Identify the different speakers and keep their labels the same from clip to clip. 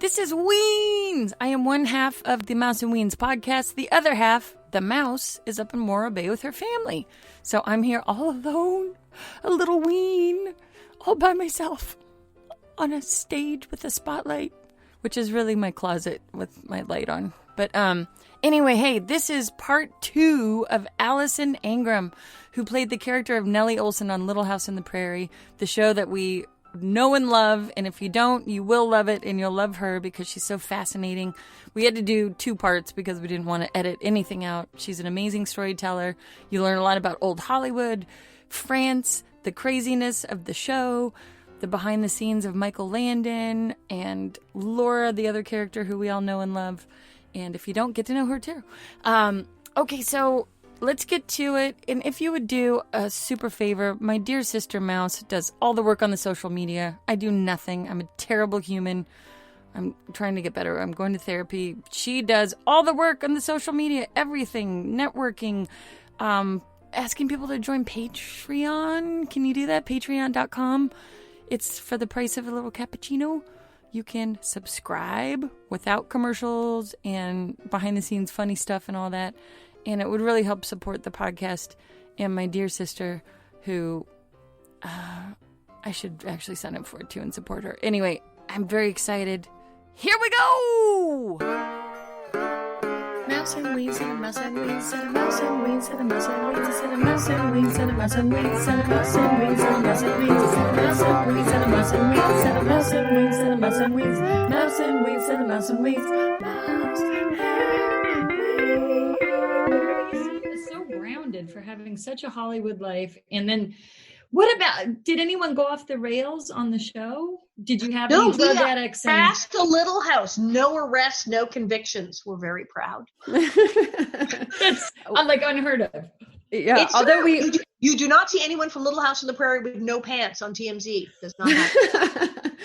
Speaker 1: This is Weens. I am one half of the Mouse and Weens podcast. The other half, the mouse, is up in Morro Bay with her family. So I'm here all alone, a little ween, all by myself, on a stage with a spotlight, which is really my closet with my light on. But anyway, hey, this is part 2 of Alison Arngrim, who played the character of Nellie Oleson on Little House on the Prairie, the show that we know and love, and if you don't, you will love it, and you'll love her because she's so fascinating. We had to do 2 parts because we didn't want to edit anything out. She's an amazing storyteller. You learn a lot about old Hollywood, France, the craziness of the show, the behind the scenes of Michael Landon, and Laura, the other character who we all know and love. And if you don't, get to know her too. Okay, so let's get to it. And if you would do a super favor, my dear sister Mouse does all the work on the social media. I do nothing. I'm a terrible human. I'm trying to get better. I'm going to therapy. She does all the work on the social media, everything, networking, asking people to join Patreon. Can you do that? Patreon.com. It's for the price of a little cappuccino. You can subscribe without commercials and behind the scenes funny stuff and all that. And it would really help support the podcast and my dear sister, who I should actually sign up for it too and support her. Anyway, I'm very excited. Here we go! Mouse and Weens and a mouse and Weens and a mouse and Weens and a mouse and Weens and a mouse and Weens and a mouse and Weens and a mouse and Weens and a mouse and Weens and a mouse and Weens and a mouse and Weens and a mouse and Weens and a mouse and Weens, mouse and Weens and a mouse and Weens, mouse and Weens. So grounded for having such a Hollywood life. And then what about, did anyone go off the rails on the show? Did you have any drug addicts?
Speaker 2: Passed the Little House. No arrests, no convictions. We're very proud.
Speaker 1: That's like unheard of.
Speaker 3: Yeah,
Speaker 2: it's
Speaker 3: although
Speaker 2: you do not see anyone from Little House on the Prairie with no pants on TMZ. Does not happen.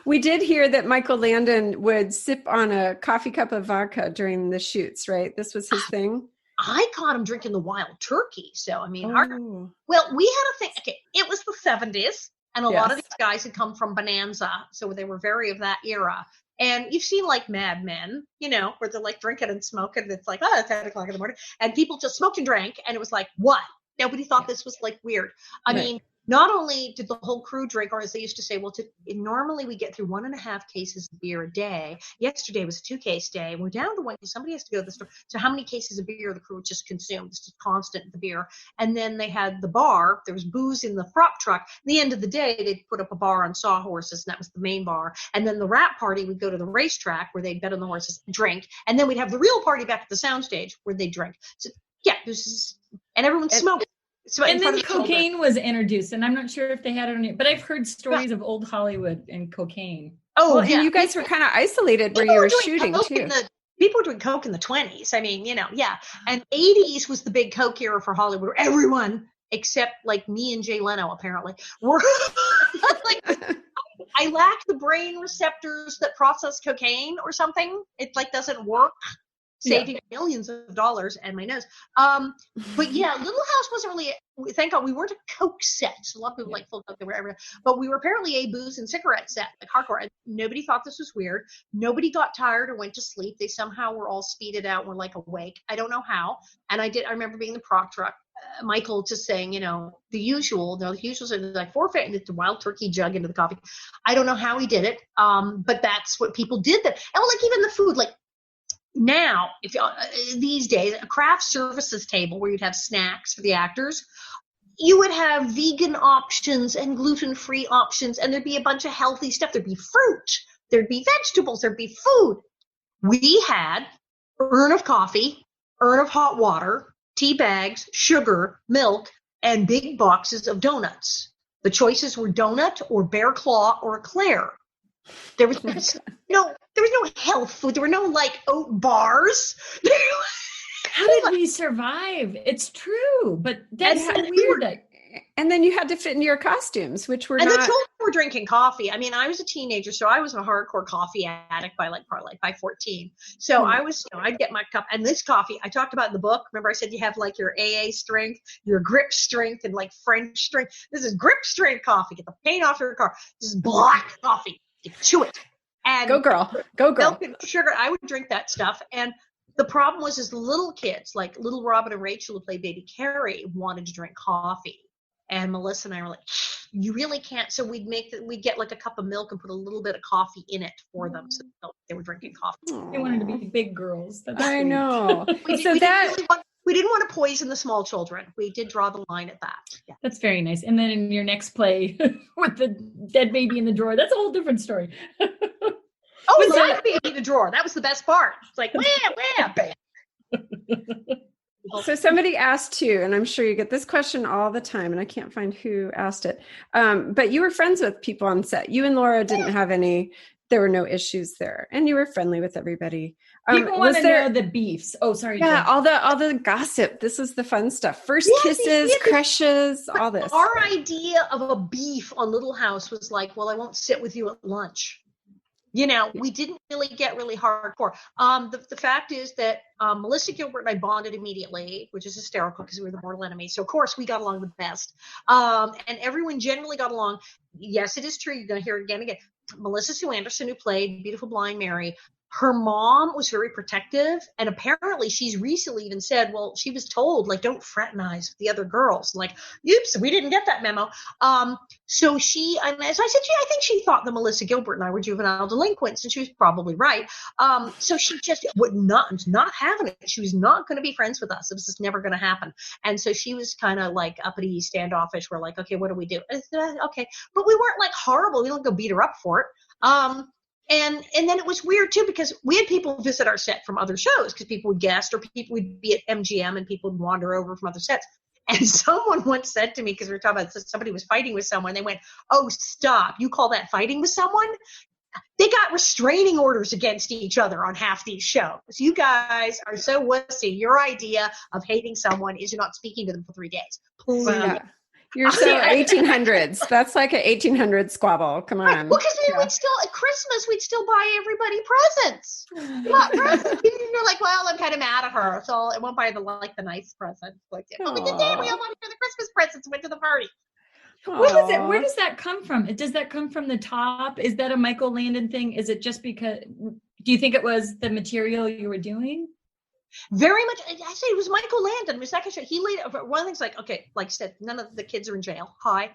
Speaker 3: We did hear that Michael Landon would sip on a coffee cup of vodka during the shoots, right? This was his thing.
Speaker 2: I caught him drinking the wild turkey. So, I mean, we had a thing. Okay, it was the 70s, and a lot of these guys had come from Bonanza. So they were very of that era. And you've seen like Mad Men, you know, where they're like drinking and smoking. And it's like, it's 10 o'clock in the morning. And people just smoked and drank. And it was like, what? Nobody thought this was like weird. I mean, not only did the whole crew drink, or as they used to say, normally we get through 1.5 cases of beer a day. Yesterday was a 2-case day. And we're down to 1 because somebody has to go to the store. So how many cases of beer the crew just consumed? It's just constant, the beer. And then they had the bar. There was booze in the prop truck. At the end of the day, they'd put up a bar on sawhorses, and that was the main bar. And then the wrap party would go to the racetrack where they'd bet on the horses and drink. And then we'd have the real party back at the soundstage where they'd drink. So yeah, and everyone smoked. So
Speaker 1: and then cocaine was introduced, and I'm not sure if they had it on it, but I've heard stories of old Hollywood and cocaine.
Speaker 3: Oh, well, and you guys were kind of isolated where you were shooting too.
Speaker 2: People were doing coke in the 20s. I mean, and 80s was the big coke era for Hollywood, where everyone except like me and Jay Leno apparently were like, I lack the brain receptors that process cocaine or something. It like doesn't work. Saving millions of dollars and my nose. But yeah, Little House wasn't really, thank God we weren't a coke set. A lot of people like full coke, they were everywhere. But we were apparently a booze and cigarette set, like hardcore. And nobody thought this was weird. Nobody got tired or went to sleep. They somehow were all speeded out and were like awake. I don't know how. And I remember being the prop truck. Michael just saying, the usual. The usual is like forfeit and it's a wild turkey jug into the coffee. I don't know how he did it. But that's what people did. And like even the food, like, now, if these days, a craft services table where you'd have snacks for the actors, you would have vegan options and gluten-free options, and there'd be a bunch of healthy stuff. There'd be fruit, there'd be vegetables, there'd be food. We had urn of coffee, urn of hot water, tea bags, sugar, milk, and big boxes of donuts. The choices were donut or bear claw or eclair. There was no health food. There were no like oat bars.
Speaker 1: How did we survive? It's true, but that's so weird.
Speaker 3: And then you had to fit into your costumes, which were
Speaker 2: and the children were drinking coffee. I mean, I was a teenager, so I was a hardcore coffee addict by 14. So I was, I'd get my cup. And this coffee, I talked about in the book. Remember I said you have like your AA strength, your grip strength, and like French strength. This is grip strength coffee. Get the paint off your car. This is black coffee. You chew it. And And
Speaker 3: Go girl. Go girl.
Speaker 2: milk and sugar, I would drink that stuff. And the problem was, is the little kids, like little Robin and Rachel, who played baby Carrie, wanted to drink coffee. And Melissa and I were like, you really can't. So we'd get like a cup of milk and put a little bit of coffee in it for them. So they were drinking coffee.
Speaker 1: They wanted to be big girls. That's
Speaker 3: I
Speaker 1: sweet.
Speaker 3: know.
Speaker 2: We didn't want to poison the small children. We did draw the line at that. Yeah.
Speaker 1: That's very nice. And then in your next play with the dead baby in the drawer, that's a whole different story.
Speaker 2: Oh, the dead baby in the drawer. That was the best part. It's like, wham, bam.
Speaker 3: So somebody asked too, and I'm sure you get this question all the time, and I can't find who asked it. But you were friends with people on set. You and Laura didn't have there were no issues there, and you were friendly with everybody.
Speaker 1: People want to know the beefs. Oh, sorry.
Speaker 3: Yeah,
Speaker 1: Jen.
Speaker 3: all the gossip. This is the fun stuff. First kisses, crushes, all this.
Speaker 2: Our idea of a beef on Little House was like, well, I won't sit with you at lunch. You know, we didn't really get really hardcore. The fact is that Melissa Gilbert and I bonded immediately, which is hysterical because we were the mortal enemies. So, of course, we got along the best. And everyone generally got along. Yes, it is true. You're going to hear it again and again. Melissa Sue Anderson, who played Beautiful Blind Mary, her mom was very protective. And apparently she's recently even said, well, she was told, like, don't fraternize with the other girls. Like, oops, we didn't get that memo. So as I said, I think she thought that Melissa Gilbert and I were juvenile delinquents, and she was probably right. So she just would not having it. She was not going to be friends with us. It was just never going to happen. And so she was kind of like uppity, standoffish. We're like, okay, what do we do? Okay. But we weren't like horrible. We don't go beat her up for it. And then it was weird too, because we had people visit our set from other shows, because people would guest, or people would be at MGM and people would wander over from other sets. And someone once said to me, because we were talking about somebody was fighting with someone, they went, oh, stop. You call that fighting with someone? They got restraining orders against each other on half these shows. You guys are so wussy. Your idea of hating someone is you're not speaking to them for 3 days. Please.
Speaker 3: Yeah. You're so 1800s. That's like an 1800s squabble. Come on.
Speaker 2: Right. Well, because we'd still, at Christmas, we'd still buy everybody presents. Not presents. You're like, well, I'm kind of mad at her, so I won't buy the nice present. Like, but we did that. We all wanted the Christmas presents. Went to the party.
Speaker 1: Where does that come from? Does that come from the top? Is that a Michael Landon thing? Is it just because, do you think it was the material you were doing?
Speaker 2: Very much. I say it was Michael Landon. My second show, he laid one of the things, like, okay, like I said, none of the kids are in jail. Hi.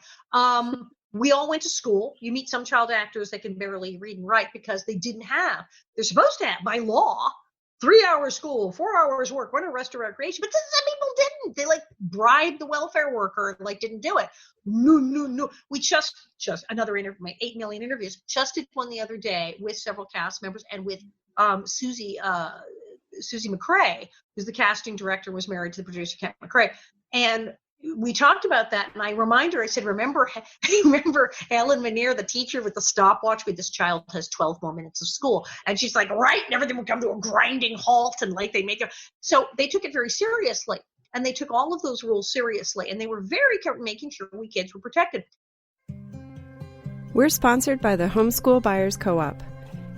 Speaker 2: We all went to school. You meet some child actors that can barely read and write because they're supposed to have, by law, 3 hours school, 4 hours work, 1 hour rest or recreation. But some people didn't. They like bribed the welfare worker, like didn't do it. No. We just another interview, my 8 million interviews, just did one the other day with several cast members and with Susie McCrae, who's the casting director, was married to the producer, Kent McCrae. And we talked about that. And I remind her, I said, remember Ellen Manier, the teacher with the stopwatch, with this child has 12 more minutes of school. And she's like, right. And everything would come to a grinding halt. And like, they make it. So they took it very seriously. And they took all of those rules seriously. And they were very careful making sure we kids were protected.
Speaker 3: We're sponsored by the Homeschool Buyers Co-op.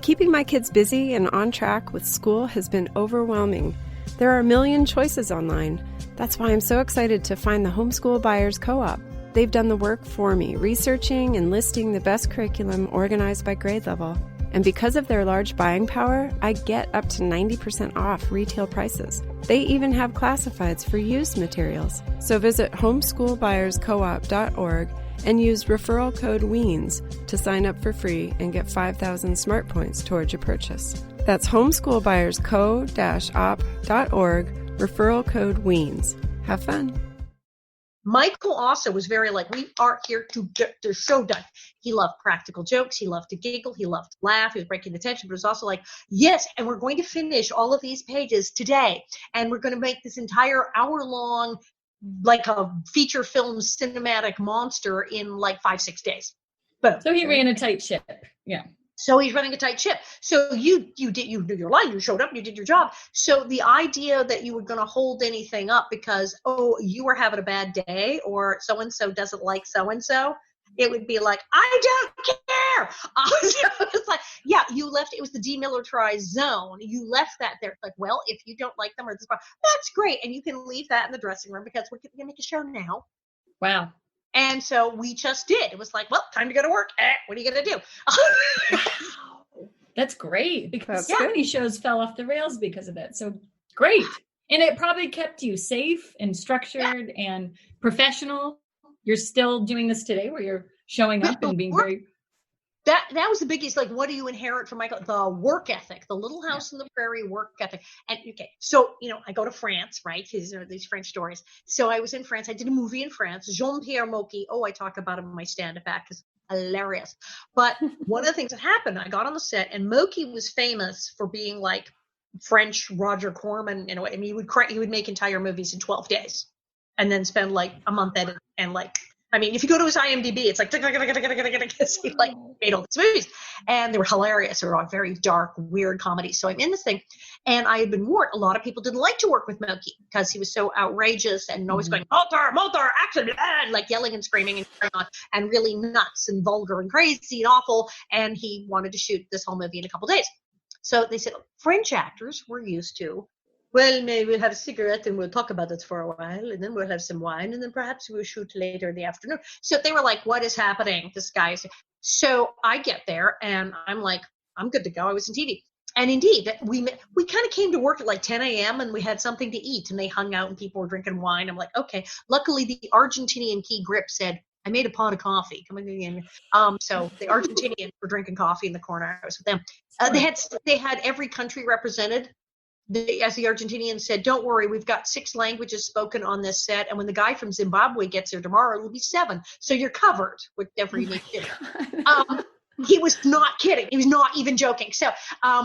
Speaker 3: Keeping my kids busy and on track with school has been overwhelming. There are a million choices online. That's why I'm so excited to find the Homeschool Buyers Co-op. They've done the work for me, researching and listing the best curriculum organized by grade level. And because of their large buying power, I get up to 90% off retail prices. They even have classifieds for used materials. So visit homeschoolbuyerscoop.org and use referral code WEENS to sign up for free and get 5,000 smart points towards your purchase. That's homeschoolbuyersco-op.org, referral code WEENS. Have fun.
Speaker 2: Michael also was very like, we are here to get the show done. He loved practical jokes. He loved to giggle. He loved to laugh. He was breaking the tension, but it was also like, yes, and we're going to finish all of these pages today. And we're going to make this entire hour-long, like a feature film cinematic monster in like 5-6 days. Boom.
Speaker 1: So he ran a tight ship. Yeah.
Speaker 2: So he's running a tight ship. So you did your line, you showed up, you did your job. So the idea that you were going to hold anything up because, oh, you were having a bad day or so-and-so doesn't like so-and-so, it would be like, I don't care. So it's like, yeah, you left, it was the demilitarized zone. You left that there. It's like, well, if you don't like them or this, that's great. And you can leave that in the dressing room because we're going to make a show now.
Speaker 1: Wow.
Speaker 2: And so we just did. It was like, well, time to go to work. What are you going to do?
Speaker 1: That's great, because
Speaker 3: That's
Speaker 1: so
Speaker 3: good.
Speaker 1: many shows fell off the rails because of that. So great. And it probably kept you safe and structured and professional. You're still doing this today, where you're showing up and being very...
Speaker 2: That was the biggest, like, what do you inherit from Michael? The work ethic, the Little House on the Prairie work ethic. And okay, so, I go to France, right? These are these French stories. So I was in France. I did a movie in France, Jean-Pierre Mocky. Oh, I talk about him in my stand-up act. It's hilarious. But one of the things that happened, I got on the set, and Mocky was famous for being like French Roger Corman in a way. I mean, he would make entire movies in 12 days and then spend like a month editing, and like, I mean, if you go to his IMDb, it's like, because he like made all these movies, and they were hilarious. They were all very dark, weird comedies. So I'm in this thing, and I had been warned. A lot of people didn't like to work with Moki because he was so outrageous and always going, Mulder, action, and like yelling and screaming and carrying on, and really nuts and vulgar and crazy and awful. And he wanted to shoot this whole movie in a couple days. So they said, French actors were used to, well, maybe we'll have a cigarette and we'll talk about it for a while, and then we'll have some wine, and then perhaps we'll shoot later in the afternoon. So they were like, what is happening? This guy's. So I get there, and I'm like, I'm good to go. I was in TV. And indeed, we kind of came to work at like 10 a.m. and we had something to eat, and they hung out and people were drinking wine. I'm like, okay. Luckily, the Argentinian key grip said, I made a pot of coffee. Come in. So the Argentinians were drinking coffee in the corner. I was with them. They had every country represented. As the Argentinians said, don't worry, we've got 6 languages spoken on this set, and when the guy from Zimbabwe gets here tomorrow, it'll be 7. So you're covered with every need to do. He was not kidding. He was not even joking. So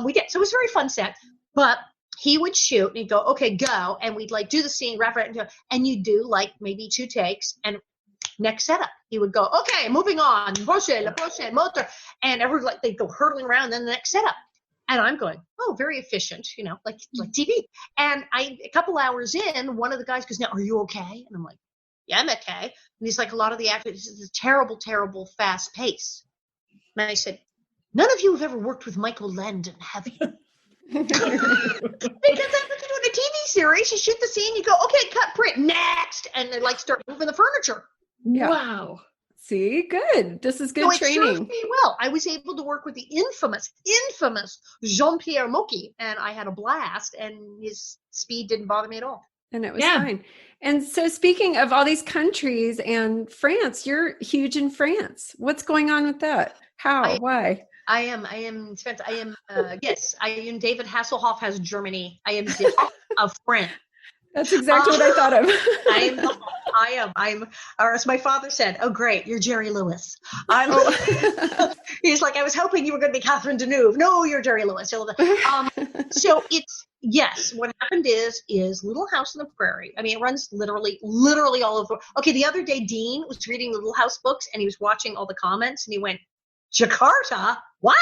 Speaker 2: we did. So it was a very fun set. But he would shoot, and he'd go, okay, go. And we'd like do the scene, wrap it up, and you'd do like maybe 2 takes, and next setup. He would go, okay, moving on, prochaine, motor. And everyone, like, they'd go hurtling around, then the next setup. And I'm going, oh, very efficient, like TV. And a couple hours in, one of the guys goes, now, are you okay? And I'm like, yeah, I'm okay. And he's like, a lot of the actors, it's a terrible, terrible fast pace. And I said, none of you have ever worked with Michael Landon, have you? Because that's what you do in a TV series. You shoot the scene, you go, okay, cut, print, next. And they like start moving the furniture.
Speaker 3: Yeah.
Speaker 1: Wow.
Speaker 3: See, good. This is good training.
Speaker 2: It served me well. I was able to work with the infamous Jean-Pierre Mocky, and I had a blast, and his speed didn't bother me at all.
Speaker 3: And it was fine. And so speaking of all these countries and France, you're huge in France. What's going on with that? How? Why?
Speaker 2: I am France. Yes, I am. David Hasselhoff has Germany. I am of France.
Speaker 3: That's exactly what I thought of.
Speaker 2: I'm, or as my father said, oh, great, you're Jerry Lewis. He's like, I was hoping you were going to be Catherine Deneuve. No, you're Jerry Lewis. So it's, yes, what happened is Little House on the Prairie. I mean, it runs literally all over. Okay, the other day, Dean was reading the Little House books, and he was watching all the comments, and he went, Jakarta? What?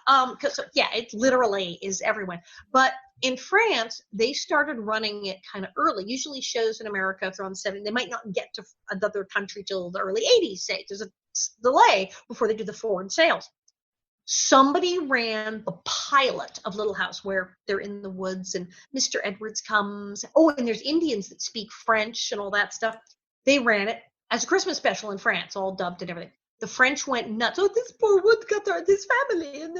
Speaker 2: Because it literally is everywhere. But in France, they started running it kind of early. Usually shows in America from 70s, they might not get to another country till the early 80s, say. There's a delay before they do the foreign sales. Somebody ran the pilot of Little House where they're in the woods and Mr. Edwards comes. Oh, and there's Indians that speak French and all that stuff. They ran it as a Christmas special in France, all dubbed and everything. The French went nuts. Oh, this poor woodcutter, this family. And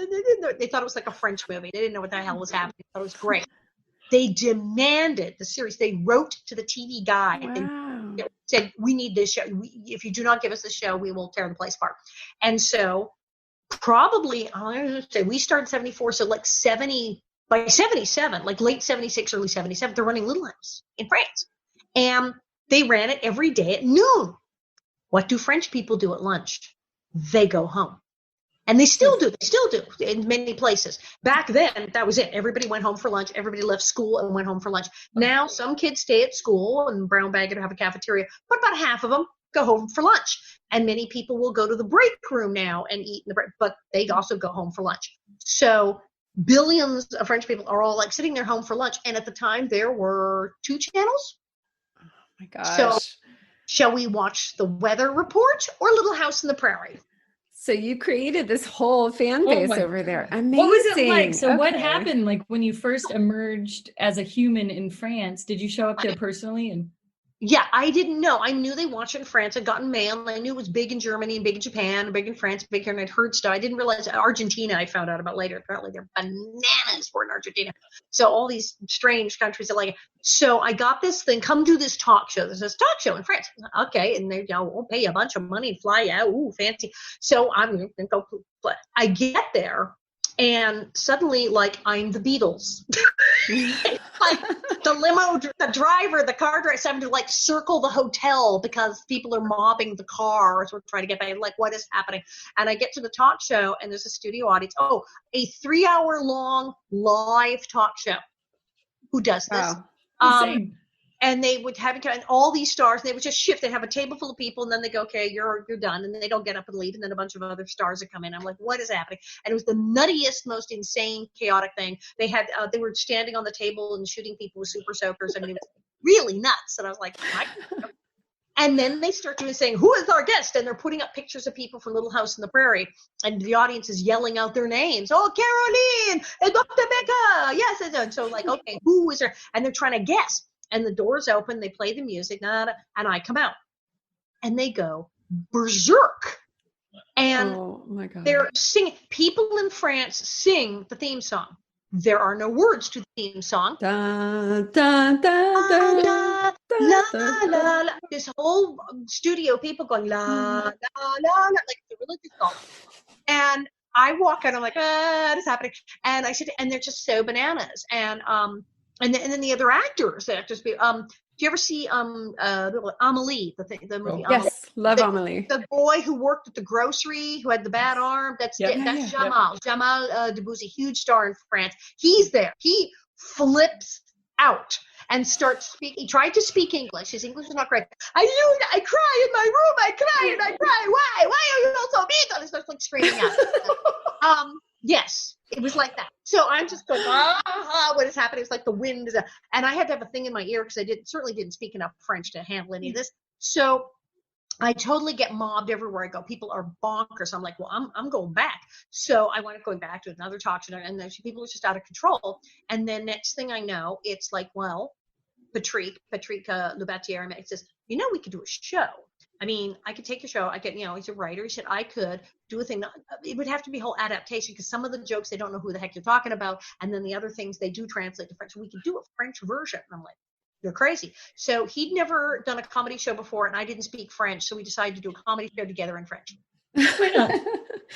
Speaker 2: they thought it was like a French movie. They didn't know what the hell was happening. They thought it was great. They demanded the series. They wrote to the TV guide and said, we need this show. If you do not give us the show, we will tear the place apart. And so probably, we started in 74. So like by 77, like late 76, early 77, they're running Little House in France. And they ran it every day at noon. What do French people do at lunch? They go home. And they still do in many places. Back then, that was it. Everybody went home for lunch. Everybody left school and went home for lunch. Now, some kids stay at school and brown bag it or have a cafeteria, but about half of them go home for lunch. And many people will go to the break room now and eat in the break, but they also go home for lunch. So billions of French people are all like sitting there home for lunch. And at the time, there were 2 channels.
Speaker 3: Oh my gosh.
Speaker 2: So shall we watch the weather report or Little House in the Prairie?
Speaker 3: So you created this whole fan base over there. Amazing.
Speaker 1: What was it like? So what happened like when you first emerged as a human in France? Did you show up there personally? And
Speaker 2: Yeah, I didn't know. I knew they watched it in France. I'd gotten mail. I knew it was big in Germany and big in Japan and big in France, big here, and I'd heard stuff. I didn't realize Argentina I found out about later. Apparently they're bananas for in Argentina. So all these strange countries that like it. So I got this thing, come do this talk show. There's this talk show in France. Okay, and they we'll pay a bunch of money and fly out. Ooh, fancy. So I'm going to go. But I get there. And suddenly, like, I'm the Beatles. Like, the limo, the driver, the car driver, having to, like, circle the hotel because people are mobbing the cars. We're trying to get back. Like, what is happening? And I get to the talk show, and there's a studio audience. Oh, a 3-hour-long live talk show. Who does this?
Speaker 4: Wow.
Speaker 2: And they would have and all these stars, they would just shift. They'd have a table full of people, and then they go, okay, you're done. And then they don't get up and leave. And then a bunch of other stars would come in. I'm like, what is happening? And it was the nuttiest, most insane, chaotic thing. They had, they were standing on the table and shooting people with super soakers. I mean, it was really nuts. And I was like, and then they start doing saying, who is our guest? And they're putting up pictures of people from Little House on the Prairie. And the audience is yelling out their names. Oh, Caroline and Dr. Becca. Yes. And so like, okay, who is there? And they're trying to guess. And the doors open, they play the music, and I come out. And they go berserk. And
Speaker 3: oh my God.
Speaker 2: They're singing. People in France sing the theme song. There are no words to the theme song.
Speaker 3: Da, da, da, da, da,
Speaker 2: la,
Speaker 3: da.
Speaker 2: la, la. This whole studio, people going la, la, la, la, like the religious song. And I walk out, I'm like, what is happening? And I said, and they're just so bananas. And then the other actors, do you ever see Amélie, the movie?
Speaker 3: Yes,
Speaker 2: Amélie?
Speaker 3: love Amélie.
Speaker 2: The boy who worked at the grocery, who had the bad arm, that's Jamal. Jamal Debbouzy, huge star in France. He's there. He flips out and starts speaking. He tried to speak English. His English was not great. I cry in my room. I cry and I cry. Why? Why are you all so mean? And he starts like screaming out. Yes, it was like that. So I'm just going, what is happening? It's like the wind is and I had to have a thing in my ear because I certainly didn't speak enough French to handle any of this. So I totally get mobbed everywhere I go. People are bonkers. I'm like, well, I'm going back. So I wound up going back to another talk show, and then people are just out of control. And then next thing I know, it's like, well, Patrick Lubatier says, we could do a show. I mean, I could take a show. I could, he's a writer. He said I could do a thing. It would have to be a whole adaptation because some of the jokes, they don't know who the heck you're talking about. And then the other things they do translate to French. So we could do a French version. And I'm like, you're crazy. So he'd never done a comedy show before, and I didn't speak French. So we decided to do a comedy show together in French.
Speaker 4: Why not?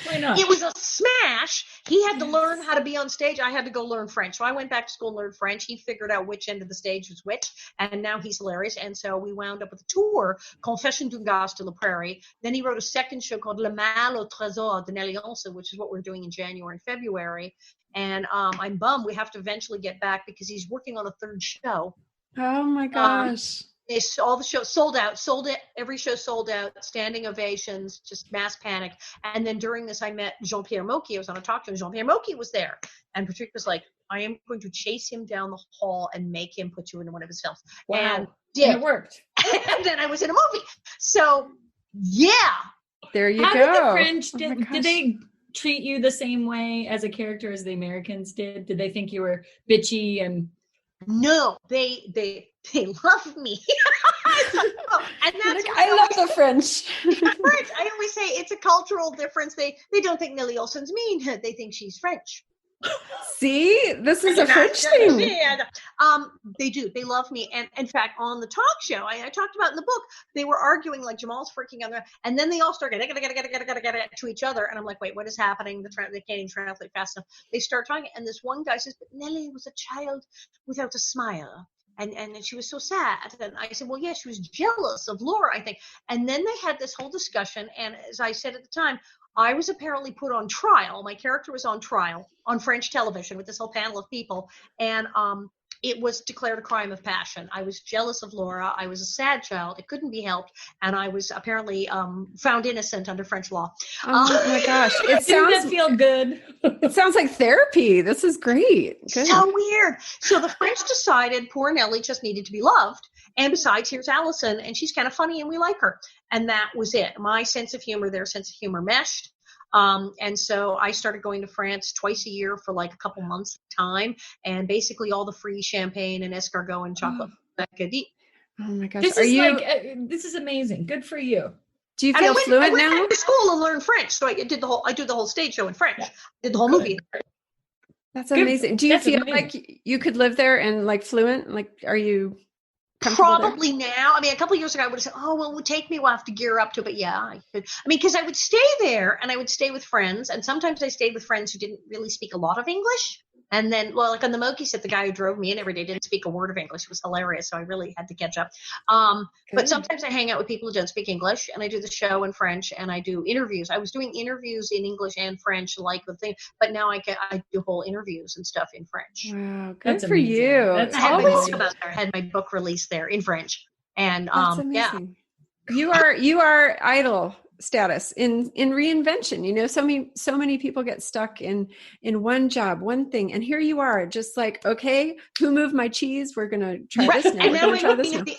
Speaker 4: Why not?
Speaker 2: It was a smash. He had to learn how to be on stage. I had to go learn French. So I went back to school and learned French. He figured out which end of the stage was which, and now he's hilarious. And so we wound up with a tour, Confession d'une Gosse de la Prairie. Then he wrote a second show called Le Mal au Trésor de Nellie Oleson, which is what we're doing in January and February. And I'm bummed we have to eventually get back because he's working on a third show.
Speaker 3: Oh my gosh.
Speaker 2: All the shows sold it. Every show sold out, standing ovations, just mass panic. And then during this, I met Jean-Pierre Mocky. I was on a talk show, and Jean-Pierre Mocky was there. And Patrick was like, I am going to chase him down the hall and make him put you in one of his films.
Speaker 4: Wow.
Speaker 2: And
Speaker 4: it worked.
Speaker 2: And then I was in a movie. So, yeah.
Speaker 3: There you
Speaker 4: How
Speaker 3: go.
Speaker 4: did the French,
Speaker 3: Oh my
Speaker 4: did
Speaker 3: gosh.
Speaker 4: they treat you the same way as a character as the Americans did? Did they think you were bitchy and...
Speaker 2: No, they love me. And that's
Speaker 3: I love the French.
Speaker 2: French. I always say it's a cultural difference. They don't think Nellie Oleson's mean. They think she's French.
Speaker 3: See, this is a French thing.
Speaker 2: They do. They love me. And in fact, on the talk show, I talked about in the book, they were arguing, like Jamal's freaking out, and then they all start getting to each other. And I'm like, wait, what is happening? They can't even translate fast enough. They start talking, and this one guy says, but Nellie was a child without a smile. And she was so sad. And I said, well, yeah, she was jealous of Laura, I think. And then they had this whole discussion. And as I said at the time, I was apparently put on trial. My character was on trial on French television with this whole panel of people. And it was declared a crime of passion. I was jealous of Laura. I was a sad child. It couldn't be helped. And I was apparently found innocent under French law.
Speaker 3: Oh my gosh. It
Speaker 4: Didn't that
Speaker 3: sounds
Speaker 4: feel good?
Speaker 3: It sounds like therapy. This is great. Good.
Speaker 2: So weird. So the French decided poor Nellie just needed to be loved. And besides, here's Alison, and she's kind of funny, and we like her. And that was it. My sense of humor, their sense of humor meshed. And so I started going to France twice a year for like a couple months at a time, and basically all the free champagne and escargot and chocolate.
Speaker 3: Oh my gosh.
Speaker 4: This is this is amazing. Good for you.
Speaker 3: Do you feel fluent now?
Speaker 2: I went to school and learned French, so I did the whole stage show in French. I did the whole movie.
Speaker 3: That's amazing. Do you feel like you could live there and like fluent? Like, are you
Speaker 2: probably there? Now? I mean, a couple of years ago, I would have said, "Oh, well, it would take me a while to gear up to." But yeah, I could. I mean, because I would stay there and I would stay with friends, and sometimes I stayed with friends who didn't really speak a lot of English. And then, well, like on the Moki set, the guy who drove me in every day didn't speak a word of English. It was hilarious. So I really had to catch up. But sometimes I hang out with people who don't speak English, and I do the show in French, and I do interviews. I was doing interviews in English and French, like the thing, but now I do whole interviews and stuff in French.
Speaker 3: Wow, good for you.
Speaker 4: That's
Speaker 2: I had my book released there in French, and
Speaker 3: that's amazing. Yeah. You are idol status in Reinvention. You know, so many people get stuck in one job, one thing, and here you are, just like, okay, who moved my cheese? We're gonna try this now.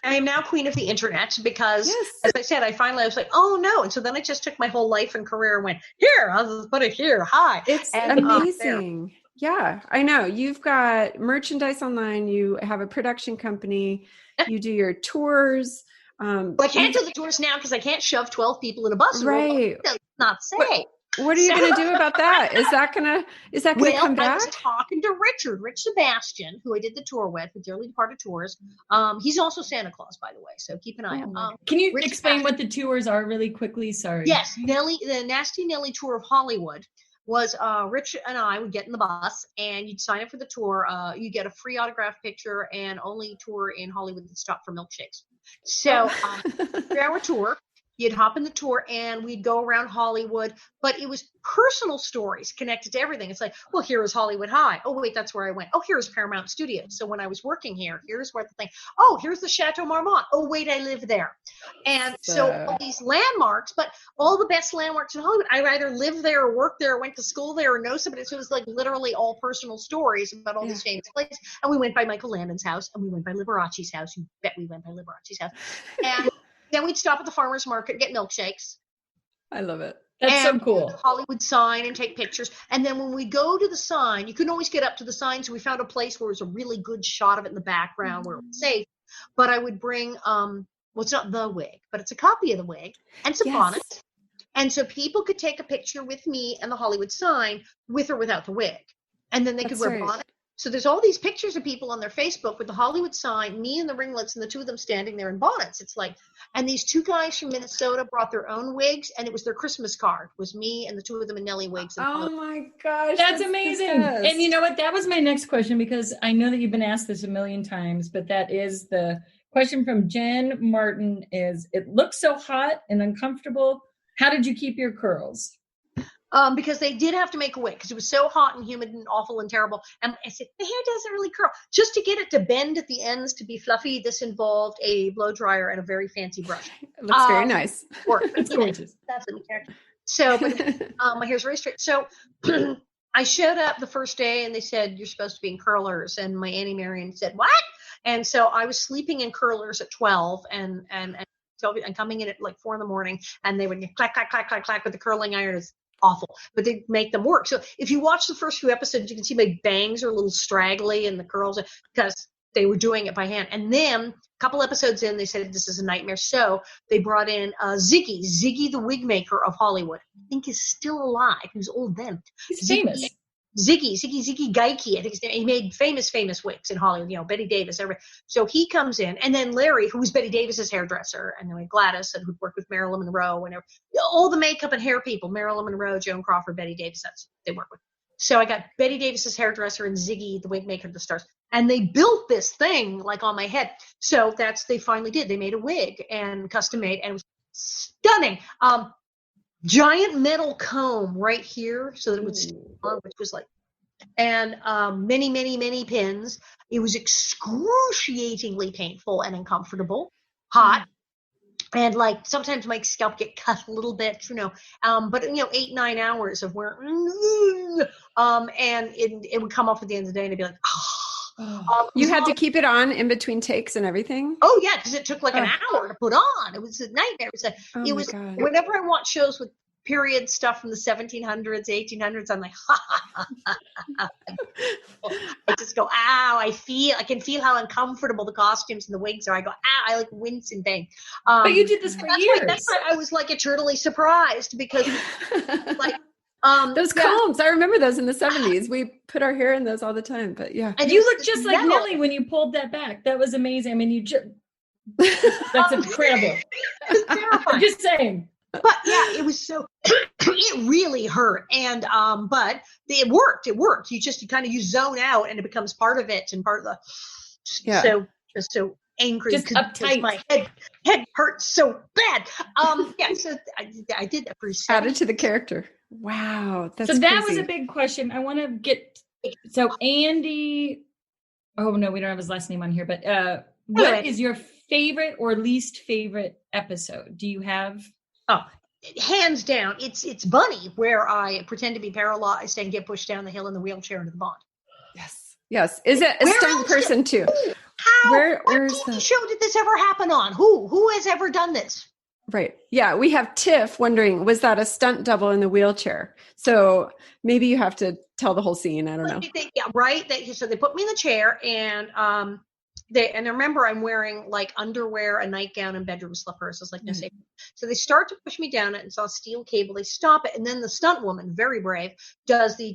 Speaker 2: I am now queen of the internet because, as I said, I was like, oh no, and so then I just took my whole life and career and went, here, I'll just put it here. Hi,
Speaker 3: it's amazing. Yeah, I know. You've got merchandise online. You have a production company. You do your tours.
Speaker 2: Well, I can't do the tours now because I can't shove 12 people in a bus.
Speaker 3: Right.
Speaker 2: That's not safe.
Speaker 3: What are you going to do about that? Is that going to come back?
Speaker 2: I was talking to Rich Sebastian, who I did the tour with Dearly Departed Tours. He's also Santa Claus, by the way, so keep an eye out.
Speaker 4: Can you explain what the tours are really quickly? Sorry.
Speaker 2: Yes, the Nasty Nellie Tour of Hollywood was Rich and I would get in the bus, and you'd sign up for the tour. You get a free autographed picture, and only tour in Hollywood that stopped for milkshakes. So 3-hour tour, you'd hop in the tour and we'd go around Hollywood, but it was personal stories connected to everything. It's like, well, here is Hollywood High. Oh, wait, that's where I went. Oh, here's Paramount Studios. So when I was working here, here's where the thing, oh, here's the Chateau Marmont. Oh, wait, I live there. And so all these landmarks, but all the best landmarks in Hollywood, I either lived there or worked there or went to school there or know somebody. So it was like literally all personal stories about all these famous places. And we went by Michael Landon's house, and we went by Liberace's house. You bet we went by Liberace's house. And then we'd stop at the farmer's market, get milkshakes.
Speaker 3: I love it.
Speaker 4: That's so cool.
Speaker 2: The Hollywood sign and take pictures. And then when we go to the sign, you couldn't always get up to the sign. So we found a place where it was a really good shot of it in the background where it was safe. But I would bring, well, it's not the wig, but it's a copy of the wig and some bonnets. And so people could take a picture with me and the Hollywood sign with or without the wig. And then they could wear bonnets. So there's all these pictures of people on their Facebook with the Hollywood sign, me and the ringlets, and the two of them standing there in bonnets. It's like, and these two guys from Minnesota brought their own wigs, and it was their Christmas card. It was me and the two of them in Nellie wigs.
Speaker 3: Oh my gosh.
Speaker 4: That's amazing. And you know what? That was my next question, because I know that you've been asked this a million times, but that is the question from Jen Martin is, it looks so hot and uncomfortable. How did you keep your curls?
Speaker 2: Because they did have to make a wig because it was so hot and humid and awful and terrible. And I said, the hair doesn't really curl. Just to get it to bend at the ends to be fluffy, this involved a blow dryer and a very fancy brush.
Speaker 3: It looks very nice.
Speaker 2: It's gorgeous. That's the character. So, but my hair's very straight. So I showed up the first day and they said, you're supposed to be in curlers. And my Auntie Marion said, what? And so I was sleeping in curlers at 12 and coming in at like 4 a.m. and they would clack, clack, clack, clack, clack with the curling iron. It's awful, but they make them work. So if you watch the first few episodes, you can see my bangs are a little straggly and the curls because they were doing it by hand. And then a couple episodes in, they said this is a nightmare. So they brought in Ziggy, the wig maker of Hollywood. I think is still alive. He was old then.
Speaker 4: He's famous.
Speaker 2: Ziggy Geike. I think he made famous wigs in Hollywood, you know, Betty Davis, everybody. So he comes in, and then Larry, who was Betty Davis's hairdresser, and then Gladys, and who'd worked with Marilyn Monroe, and all the makeup and hair people, Marilyn Monroe, Joan Crawford, Betty Davis, that's they work with. So I got Betty Davis's hairdresser and Ziggy, the wig maker of the stars, and they built this thing like on my head. So they finally did. They made a wig and custom made, and it was stunning. Giant metal comb right here so that it would stick on, which was like, and many, many, many pins. It was excruciatingly painful and uncomfortable, hot. And like sometimes my scalp get cut a little bit, you know, but 8-9 hours of wear, and it would come off at the end of the day and I'd be like,
Speaker 3: you had to keep it on in between takes and everything?
Speaker 2: Oh yeah, because it took like an hour to put on. It was a nightmare. It was whenever I watch shows with period stuff from the 1700s, 1800s, I'm like, I just go, ow, I can feel how uncomfortable the costumes and the wigs are. I go, ow, I like wince in pain.
Speaker 4: But you did this for years.
Speaker 2: That's why I was like eternally surprised because like,
Speaker 3: those combs, I remember those in the 70s. We put our hair in those all the time, but yeah.
Speaker 4: And you look just like Nellie when you pulled that back. That was amazing. I mean, that's incredible. I'm just saying.
Speaker 2: But yeah, it was so, it really hurt. And, but it worked. You kind of, you zone out and it becomes part of it and part of the, just so angry.
Speaker 4: Just uptight.
Speaker 2: My head hurts so bad. So I did that for 7
Speaker 3: Added to the character. Wow. That's
Speaker 4: so that
Speaker 3: crazy.
Speaker 4: was a big question. I want to get, so Andy, oh no, we don't have his last name on here, but what is your favorite or least favorite episode? Do you have?
Speaker 2: Oh, hands down, it's Bunny, where I pretend to be paralyzed and get pushed down the hill in the wheelchair into the pond.
Speaker 3: Yes. Is it a stunt person too?
Speaker 2: How?
Speaker 3: Where's
Speaker 2: what TV show did this ever happen on? Who has ever done this?
Speaker 3: Right. Yeah. We have Tiff wondering, was that a stunt double in the wheelchair? So maybe you have to tell the whole scene. I don't know.
Speaker 2: Yeah, right. So they put me in the chair and I remember I'm wearing like underwear, a nightgown, and bedroom slippers. It's like no safety. So they start to push me down it and saw a steel cable. They stop it, and then the stunt woman, very brave, does the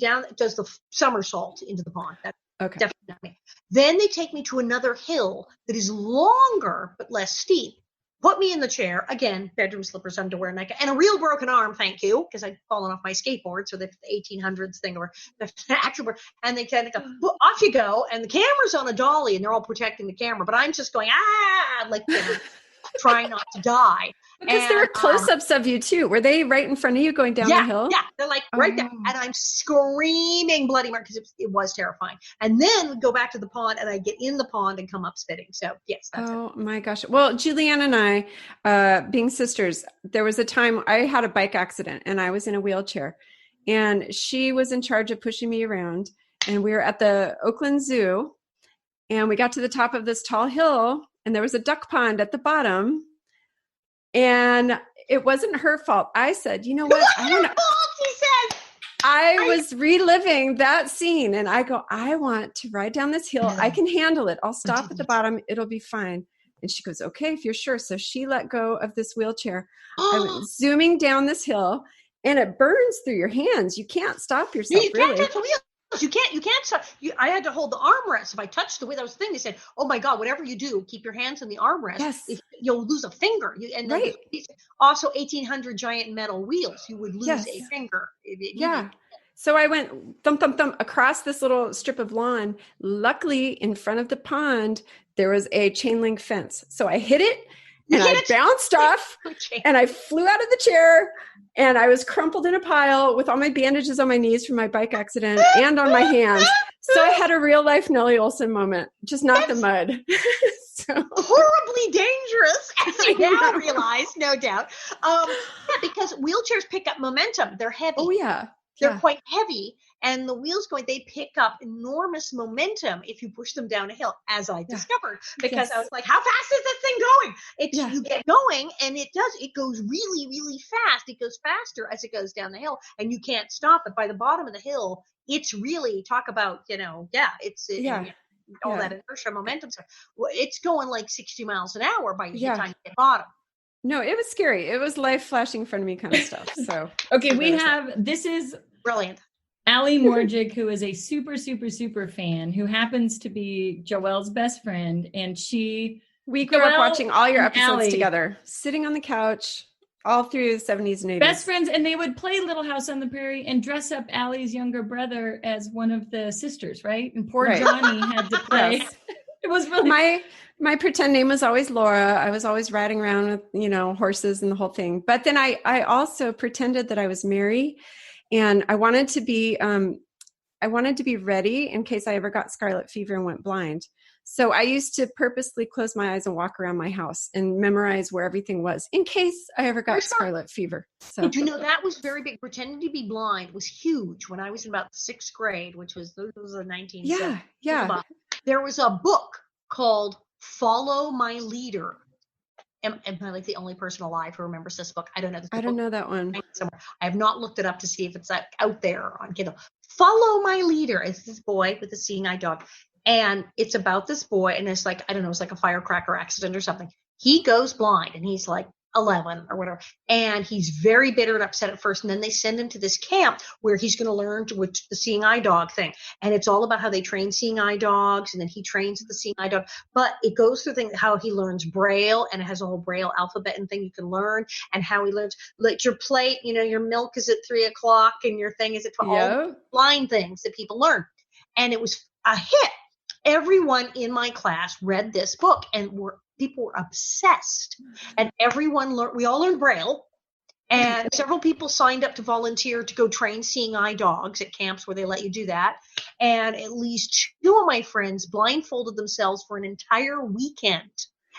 Speaker 2: somersault into the pond. That's definitely not me. Then they take me to another hill that is longer but less steep. Put me in the chair again, bedroom slippers, underwear, nightgown, and a real broken arm. Thank you, because I'd fallen off my skateboard. So the 1800s thing or the actual, and they kind of go, well, off you go, and the camera's on a dolly, and they're all protecting the camera, but I'm just going like trying not to die.
Speaker 3: Because there were close-ups of you too. Were they right in front of you going down the hill?
Speaker 2: Yeah, they're like right there, and I'm screaming bloody murder because it was terrifying. And then we go back to the pond, and I get in the pond and come up spitting. So yes, that's it.
Speaker 3: My gosh. Well, Julianne and I, being sisters, there was a time I had a bike accident and I was in a wheelchair, and she was in charge of pushing me around. And we were at the Oakland Zoo, and we got to the top of this tall hill, and there was a duck pond at the bottom. And it wasn't her fault. I said, you know what? I was reliving that scene, and I go, I want to ride down this hill. I can handle it. I'll stop at the bottom. It'll be fine. And she goes, okay, if you're sure. So she let go of this wheelchair. I went zooming down this hill, and it burns through your hands. You can't stop yourself, really.
Speaker 2: You can't stop. I had to hold the armrest. If I touched the way that was the thing, they said, oh my God, whatever you do, keep your hands on the armrest.
Speaker 3: Yes.
Speaker 2: If you'll lose a finger. And then also 1800 giant metal wheels, you would lose a finger.
Speaker 3: So I went thump, thump, thump across this little strip of lawn. Luckily, in front of the pond, there was a chain link fence. So I hit it, and I bounced off, and I flew out of the chair, and I was crumpled in a pile with all my bandages on my knees from my bike accident and on my hands. So I had a real life Nellie Oleson moment, just not the mud.
Speaker 2: Horribly dangerous, as you now realize, no doubt. Because wheelchairs pick up momentum. They're heavy.
Speaker 3: Oh, yeah.
Speaker 2: They're quite heavy, and the wheels they pick up enormous momentum if you push them down a hill, as I discovered, because I was like, how fast is this thing going? You get going, and it goes really, really fast. It goes faster as it goes down the hill, and you can't stop it. By the bottom of the hill, it's really, talk about, all that inertia momentum stuff. Well, it's going like 60 miles an hour by the time you get bottom.
Speaker 3: No, it was scary. It was life flashing in front of me kind of stuff. So
Speaker 4: okay, this is
Speaker 2: brilliant.
Speaker 4: Allie Morjig, who is a super, super, super fan, who happens to be Joelle's best friend, and
Speaker 3: we grew up watching all your episodes together, sitting on the couch all through the 70s and 80s.
Speaker 4: Best friends, and they would play Little House on the Prairie and dress up Allie's younger brother as one of the sisters, right? And poor Johnny had to play.
Speaker 3: Yes.
Speaker 4: It was really
Speaker 3: my pretend name was always Laura. I was always riding around with, horses and the whole thing. But then I also pretended that I was Mary, and I wanted to be ready in case I ever got scarlet fever and went blind. So I used to purposely close my eyes and walk around my house and memorize where everything was in case I ever got scarlet fever. So
Speaker 2: that was very big. Pretending to be blind was huge when I was in about 6th grade, which was the 1970s.
Speaker 3: Yeah.
Speaker 2: There was a book called Follow My Leader. Am I like the only person alive who remembers this book? I don't know.
Speaker 3: I don't know that one.
Speaker 2: Somewhere. I have not looked it up to see if it's out there on Kindle. Follow My Leader. It's this boy with a seeing eye dog. And it's about this boy, and it's like, I don't know, it's like a firecracker accident or something. He goes blind, and he's like 11 or whatever. And he's very bitter and upset at first. And then they send him to this camp where he's going to learn with the seeing eye dog thing. And it's all about how they train seeing eye dogs. And then he trains the seeing eye dog. But it goes through things, how he learns Braille, and it has a whole Braille alphabet and thing you can learn, and how he learns, like your plate, your milk is at 3:00 and your thing is at 12. All blind things that people learn. And it was a hit. Everyone in my class read this book, and people were obsessed, and everyone learned. We all learned Braille, and several people signed up to volunteer to go train seeing eye dogs at camps where they let you do that. And at least 2 of my friends blindfolded themselves for an entire weekend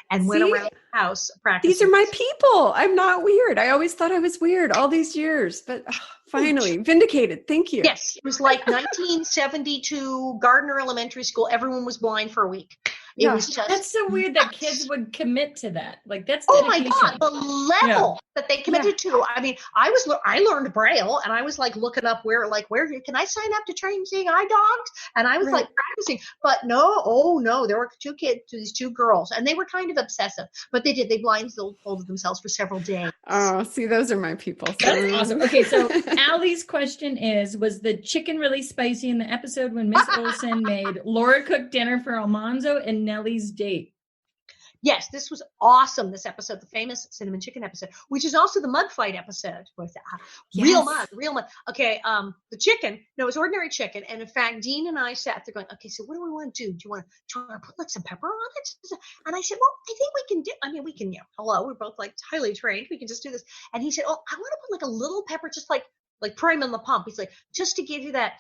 Speaker 2: and went around the house practicing.
Speaker 3: These are my people. I'm not weird. I always thought I was weird all these years, but finally vindicated. Thank you.
Speaker 2: Yes, it was like 1972 Gardner Elementary School. Everyone was blind for a week. It was just
Speaker 4: that's so weird that kids would commit to that. Like that's
Speaker 2: dedication. Oh my God, the level that they committed to. I mean, I learned Braille, and I was like looking up where can I sign up to train seeing eye dogs? And I was like practicing, but no, there were 2 kids, these 2 girls, and they were kind of obsessive, but they blindfolded themselves for several days.
Speaker 3: Oh, see, those are my people.
Speaker 4: That's awesome. Okay, so Allie's question was the chicken really spicy in the episode when Miss Olson made Laura cook dinner for Almanzo and Nellie's date?
Speaker 2: Yes, this was awesome, this episode, the famous cinnamon chicken episode, which is also the mud fight episode. Real mud. Okay, the chicken, no, it was ordinary chicken. And in fact, Dean and I sat there going, okay, so what do we want to do? Do you want to put like some pepper on it? And I said, well, I think we can, hello, we're both like highly trained. We can just do this. And he said, oh, I want to put like a little pepper, just like prime on the pump. He's like, just to give you that,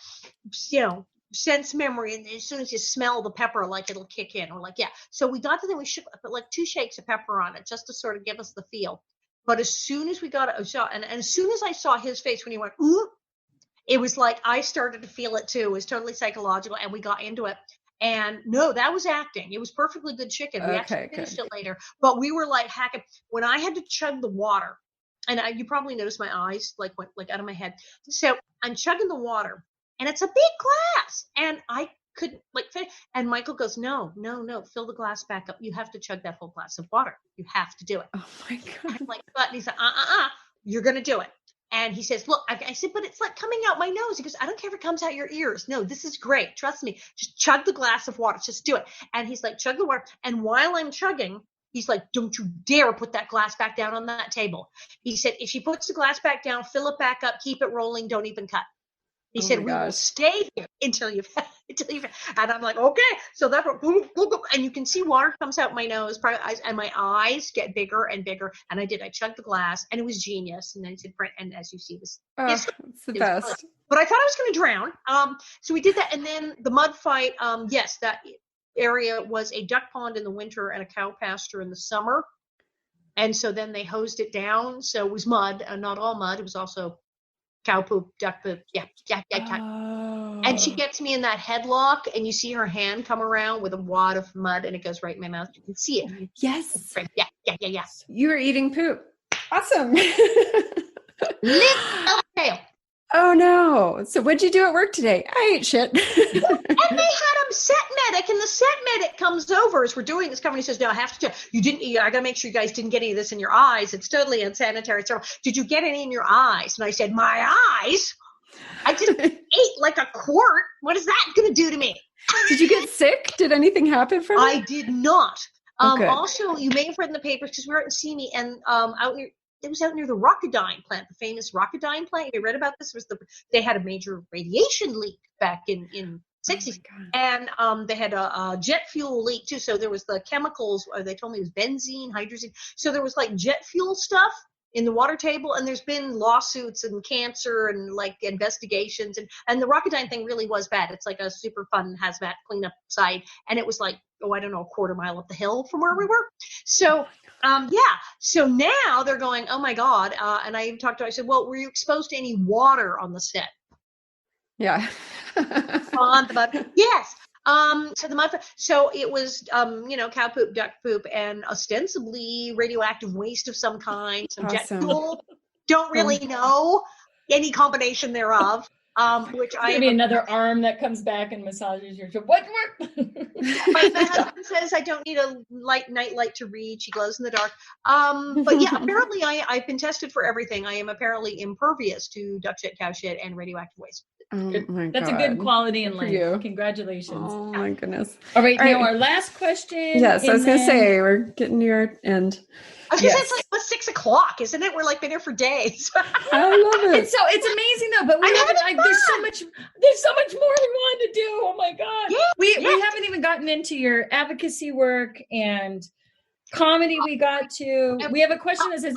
Speaker 2: sense memory, and as soon as you smell the pepper, like it'll kick in. We're like, yeah. So we got to then we should put like 2 shakes of pepper on it just to sort of give us the feel. But as soon as we got it, and as soon as I saw his face when he went, ooh, it was like I started to feel it too. It was totally psychological, and we got into it. And no, that was acting. It was perfectly good chicken. We actually finished it later, but we were like hacking when I had to chug the water. And you probably noticed my eyes went out of my head. So I'm chugging the water. And it's a big glass, and I couldn't finish. And Michael goes, no, fill the glass back up. You have to chug that whole glass of water. You have to do it.
Speaker 3: Oh my God.
Speaker 2: And I'm like, but he said, you're going to do it. And he says, look, I said, but it's like coming out my nose. He goes, I don't care if it comes out your ears. No, this is great. Trust me. Just chug the glass of water. Just do it. And he's like, chug the water. And while I'm chugging, he's like, don't you dare put that glass back down on that table. He said, if she puts the glass back down, fill it back up, keep it rolling, don't even cut. He said, we will stay here until you've, and I'm like, okay. So that's and you can see water comes out my nose, and my eyes get bigger and bigger. And I chugged the glass, and it was genius. And then he said, and as you see this,
Speaker 3: it's the best.
Speaker 2: Really, but I thought I was going to drown. So we did that. And then the mud fight, yes, that area was a duck pond in the winter and a cow pasture in the summer. And so then they hosed it down. So it was mud, and not all mud. It was also cow poop, duck poop. Yeah.
Speaker 3: Oh.
Speaker 2: And she gets me in that headlock, and you see her hand come around with a wad of mud, and it goes right in my mouth. You can see it.
Speaker 3: Yes.
Speaker 2: Yeah.
Speaker 3: You were eating poop. Awesome.
Speaker 2: Tail.
Speaker 3: Oh no. So what'd you do at work today? I ate shit.
Speaker 2: And they had a set medic, and the set medic comes over as we're doing this cover, and he says, no, I have to tell you, I gotta make sure you guys didn't get any of this in your eyes. It's totally unsanitary. So did you get any in your eyes? And I said, my eyes? I just ate like a quart. What is that gonna do to me?
Speaker 3: Did you get sick? Did anything happen from it?
Speaker 2: I did not.
Speaker 3: Okay.
Speaker 2: Also, you may have read in the papers, because we were out in Simi, and it was out near the Rocketdyne plant, the famous Rocketdyne plant. You read about this? They had a major radiation leak back in 60s. And they had a jet fuel leak too. So there was the chemicals, they told me it was benzene, hydrazine. So there was like jet fuel stuff in the water table, and there's been lawsuits and cancer and like investigations, and the Rocketdyne thing really was bad. It's like a super fun hazmat cleanup site, and it was like, I don't know, a quarter mile up the hill from where we were. So so now they're going, oh my God. And I even talked to her, I said, well, were you exposed to any water on the set?
Speaker 3: Yeah.
Speaker 2: On the mud? Yes. So the mud, so it was, cow poop, duck poop, and ostensibly radioactive waste of some kind, some jet fuel. Don't really know any combination thereof. which
Speaker 4: There'll be another arm that comes back and massages your what?
Speaker 2: My husband says I don't need a night light to read. She glows in the dark. But yeah, apparently I've been tested for everything. I am apparently impervious to duck shit, cow shit, and radioactive waste.
Speaker 3: Oh my
Speaker 4: That's
Speaker 3: God.
Speaker 4: a good quality in life.
Speaker 3: You.
Speaker 4: Congratulations.
Speaker 3: Oh my goodness.
Speaker 4: All right, now our last question.
Speaker 3: Yes, I was going to say, we're getting near our end.
Speaker 2: I was going to say, it's like 6 o'clock, isn't it? We're like been here for days.
Speaker 3: I love it.
Speaker 4: It's amazing though, but there's so much more we want to do. Oh my God.
Speaker 2: Yeah,
Speaker 4: we haven't even gotten into your advocacy work and comedy. We got to, we have a question that says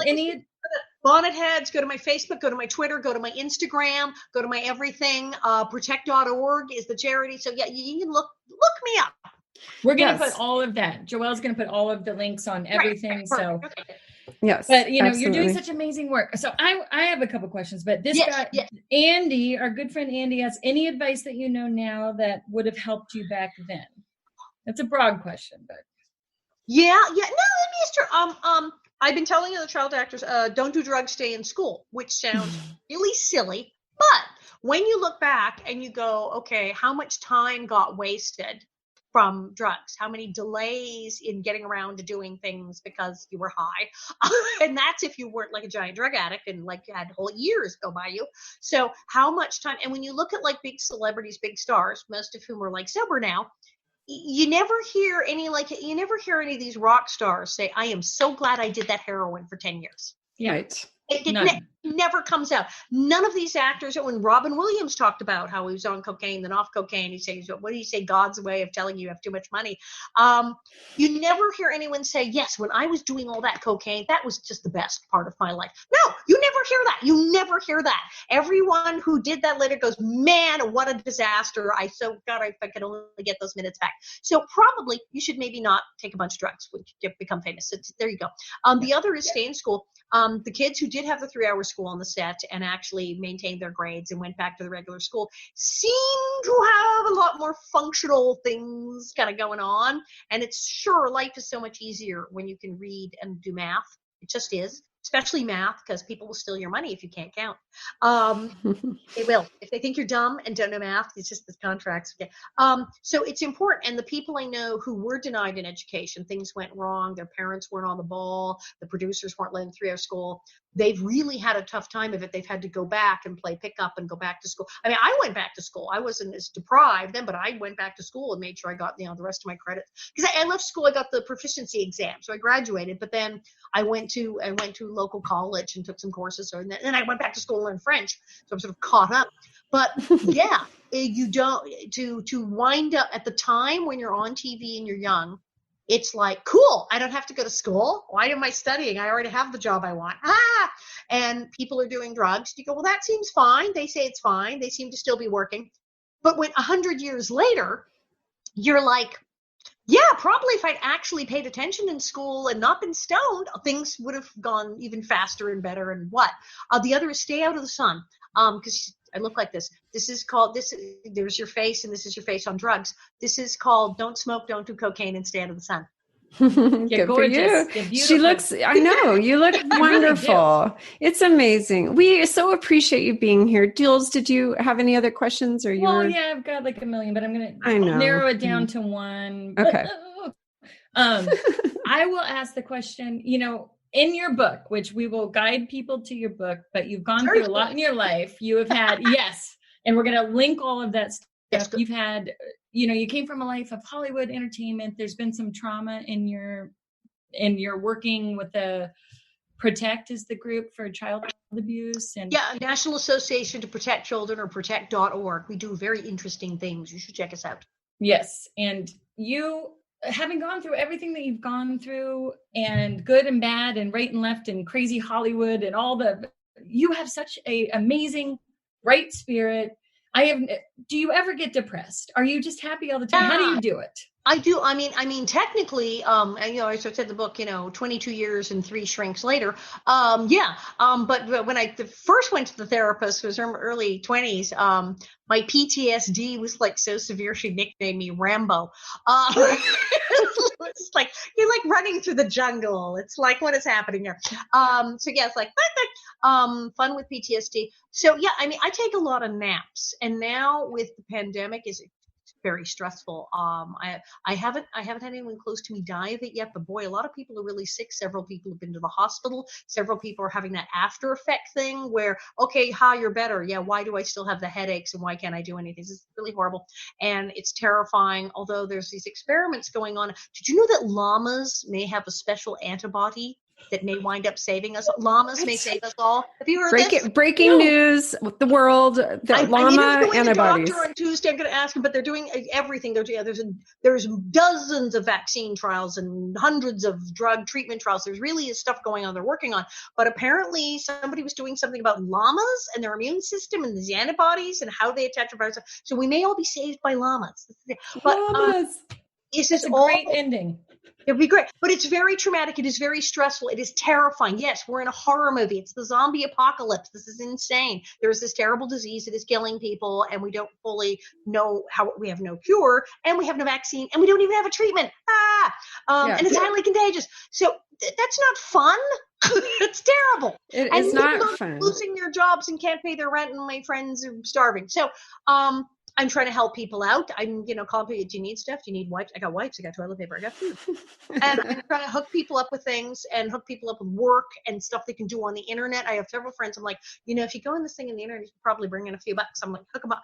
Speaker 2: Bonnet heads, go to my Facebook, go to my Twitter, go to my Instagram, go to my everything. Protect.org is the charity. So yeah, you can look me up.
Speaker 4: We're going to put all of that. Joelle's going to put all of the links on everything. Right. So
Speaker 3: yes,
Speaker 4: but you're doing such amazing work. So I have a couple questions, but this guy, Andy, our good friend Andy, asks, any advice that you know now that would have helped you back then? That's a broad question, but
Speaker 2: no, let me ask I've been telling other child actors, don't do drugs, stay in school, which sounds really silly. But when you look back and you go, okay, how much time got wasted from drugs? How many delays in getting around to doing things because you were high? And that's if you weren't like a giant drug addict and like had whole years go by you. So how much time? And when you look at like big celebrities, big stars, most of whom are like sober now, you never hear any of these rock stars say, I am so glad I did that heroin for 10 years.
Speaker 3: Yeah. Right.
Speaker 2: It never comes out. None of these actors, when Robin Williams talked about how he was on cocaine, then off cocaine, he says, what do you say, God's way of telling you have too much money? You never hear anyone say, yes, when I was doing all that cocaine, that was just the best part of my life. No, you never hear that. You never hear that. Everyone who did that later goes, man, what a disaster. I could only get those minutes back. So probably you should maybe not take a bunch of drugs when you become famous. So there you go. The other is stay in school. The kids who did have the 3-hour school on the set and actually maintained their grades and went back to the regular school seem to have a lot more functional things kind of going on. And it's sure, life is so much easier when you can read and do math. It just is, especially math, because people will steal your money if you can't count. They will. If they think you're dumb and don't know math, it's just the contracts. Okay. So it's important. And the people I know who were denied an education, things went wrong, their parents weren't on the ball, the producers weren't letting 3-hour school, they've really had a tough time of it. They've had to go back and play pickup and go back to school. I mean, I went back to school. I wasn't as deprived then, but I went back to school and made sure I got, the rest of my credits. Because I left school, I got the proficiency exam. So I graduated, but then I went to local college and took some courses. And then I went back to school and learned French. So I'm sort of caught up. But yeah, you don't, to wind up at the time when you're on TV and you're young, it's like, cool, I don't have to go to school. Why am I studying? I already have the job I want. And people are doing drugs. You go, well, that seems fine. They say it's fine. They seem to still be working. But when 100 years later, you're like, yeah, probably if I'd actually paid attention in school and not been stoned, things would have gone even faster and better. And what? The other is stay out of the sun. Because I look like this. This is called, there's your face, and this is your face on drugs. This is called don't smoke, don't do cocaine, and stay out of the sun.
Speaker 3: Good for you. She looks, I know, you look wonderful. Really, it's amazing. We so appreciate you being here. Jules, did you have any other questions? Or you
Speaker 4: yeah, I've got like a million, but I'm going to narrow it down to one.
Speaker 3: Okay.
Speaker 4: I will ask the question, in your book, which we will guide people to your book, but you've gone through a lot in your life. You have had, and we're going to link all of that stuff. You've had, you came from a life of Hollywood entertainment. There's been some trauma in your working with the Protect is the group for child abuse. And
Speaker 2: National Association to Protect Children, or protect.org. We do very interesting things. You should check us out.
Speaker 4: Yes. And you, having gone through everything that you've gone through, and good and bad and right and left and crazy Hollywood and you have such a amazing, bright spirit. Do you ever get depressed? Are you just happy all the time? How do you do it?
Speaker 2: I do. I mean, technically, and, I said in the book, 22 years and 3 shrinks later. But when I first went to the therapist, it was in my early 20s. My PTSD was like so severe, she nicknamed me Rambo. It's like, you're like running through the jungle. It's like, what is happening here? It's like, fun with PTSD. So yeah, I mean, I take a lot of naps, and now with the pandemic, it's very stressful. I haven't had anyone close to me die of it yet, but boy, a lot of people are really sick. Several people have been to the hospital. Several people are having that after effect thing where, okay, you're better. Yeah, why do I still have the headaches, and why can't I do anything? This is really horrible, and it's terrifying. Although there's these experiments going on. Did you know that llamas may have a special antibody that may wind up saving us? Llamas may save us all. Have you heard this?
Speaker 3: Breaking news with the world. The llama antibodies.
Speaker 2: Doctor on Tuesday. I'm going to ask him, but they're doing everything. There's dozens of vaccine trials and hundreds of drug treatment trials. There's really stuff going on they're working on. But apparently somebody was doing something about llamas and their immune system and these antibodies and how they attach to viruses. So we may all be saved by llamas. But
Speaker 3: llamas.
Speaker 2: Is this
Speaker 4: a great ending?
Speaker 2: It'd be great, but it's very traumatic. It is very stressful. It is terrifying. Yes, we're in a horror movie. It's the zombie apocalypse. This is insane. There is this terrible disease that is killing people, and we don't fully know how. We have no cure, and we have no vaccine, and we don't even have a treatment. And it's highly contagious. So that's not fun. It's terrible.
Speaker 3: It's not fun.
Speaker 2: Losing their jobs and can't pay their rent, and my friends are starving. So, I'm trying to help people out. I'm, calling people, do you need stuff? Do you need wipes? I got wipes. I got toilet paper. I got food. And I'm trying to hook people up with things and hook people up with work and stuff they can do on the internet. I have several friends. I'm like, if you go in this thing in the internet, you can probably bring in a few bucks. I'm like, hook them up.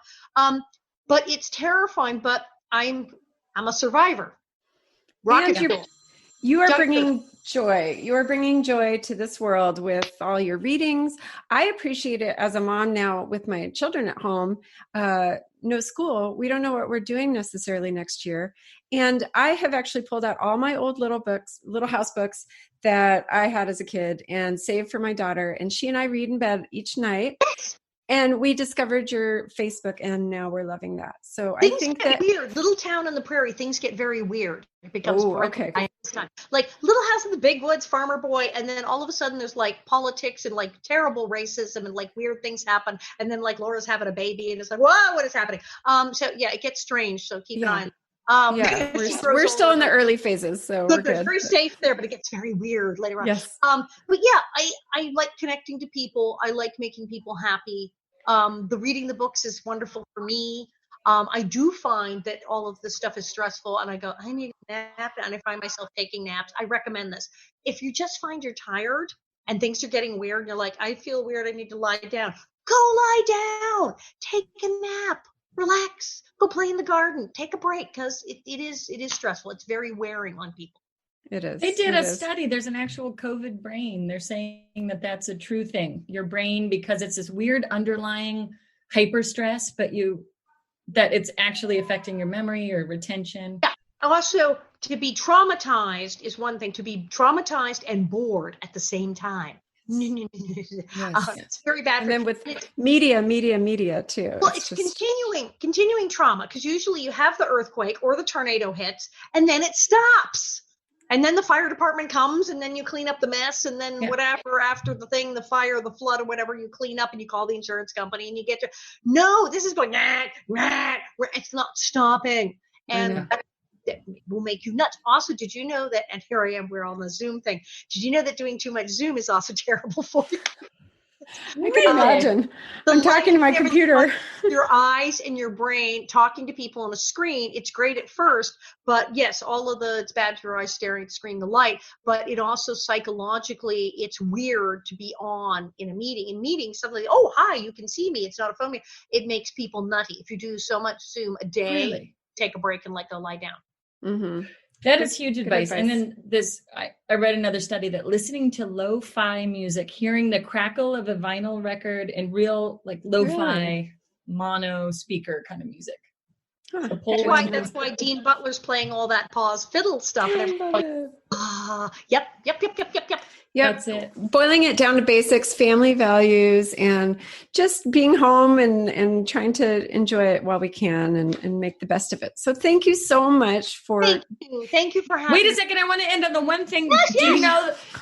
Speaker 2: But it's terrifying, but I'm a survivor.
Speaker 3: You are bringing joy. You are bringing joy to this world with all your readings. I appreciate it as a mom now with my children at home. No school. We don't know what we're doing necessarily next year. And I have actually pulled out all my old little house books that I had as a kid and saved for my daughter. And she and I read in bed each night. And we discovered your Facebook, and now we're loving that. So
Speaker 2: things
Speaker 3: I think
Speaker 2: get weird. Little town on the prairie, things get very weird. It becomes
Speaker 3: okay.
Speaker 2: Like Little House in the Big Woods, Farmer Boy, and then all of a sudden there's like politics and like terrible racism and like weird things happen. And then like Laura's having a baby, and it's like, whoa, what is happening? So yeah, it gets strange. So keep an eye on.
Speaker 3: We're still in the early phases, so we're good.
Speaker 2: It's very safe there, but it gets very weird later on.
Speaker 3: Yes.
Speaker 2: But yeah, I like connecting to people. I like making people happy. The reading the books is wonderful for me. I do find that all of this stuff is stressful, and I go, I need a nap, and I find myself taking naps. I recommend this. If you just find you're tired and things are getting weird, and you're like, I feel weird, I need to lie down. Go lie down. Take a nap. Relax. Go play in the garden. Take a break, because it is stressful. It's very wearing on people.
Speaker 3: It is.
Speaker 4: They did a study. There's an actual COVID brain. They're saying that that's a true thing. Your brain, because it's this weird underlying hyper stress, but that it's actually affecting your memory or retention.
Speaker 2: Yeah. Also, to be traumatized is one thing. To be traumatized and bored at the same time. Yes. It's very bad.
Speaker 3: And then with media too.
Speaker 2: Well, it's continuing trauma, because usually you have the earthquake or the tornado hits, and then it stops. And then the fire department comes, and then you clean up the mess, and then whatever after the thing, the fire, the flood, or whatever, you clean up and you call the insurance company and you get to, no, this is going, it's not stopping. And that will make you nuts. Also, did you know that, and here I am, we're on the Zoom thing. Did you know that doing too much Zoom is also terrible for you?
Speaker 3: I can imagine. I'm talking to my computer.
Speaker 2: Your eyes and your brain talking to people on a screen. It's great at first, but yes, it's bad for your eyes staring at the screen, the light, but it also psychologically, it's weird to be on in a meeting. In meetings, something like, oh, hi, you can see me. It's not a phone meeting. It makes people nutty. If you do so much Zoom a day, take a break and go lie down.
Speaker 3: Mm-hmm.
Speaker 4: That is huge advice. And then I read another study that listening to lo-fi music, hearing the crackle of a vinyl record and real lo-fi mono speaker kind of music.
Speaker 2: That's why Dean Butler's playing all that pause fiddle stuff. And everyone's like, yep.
Speaker 4: That's it.
Speaker 3: Boiling it down to basics, family values, and just being home and trying to enjoy it while we can and make the best of it. So thank you so much for...
Speaker 2: Thank you for having me.
Speaker 4: Wait a second. I want to end on the one thing.
Speaker 2: Yes.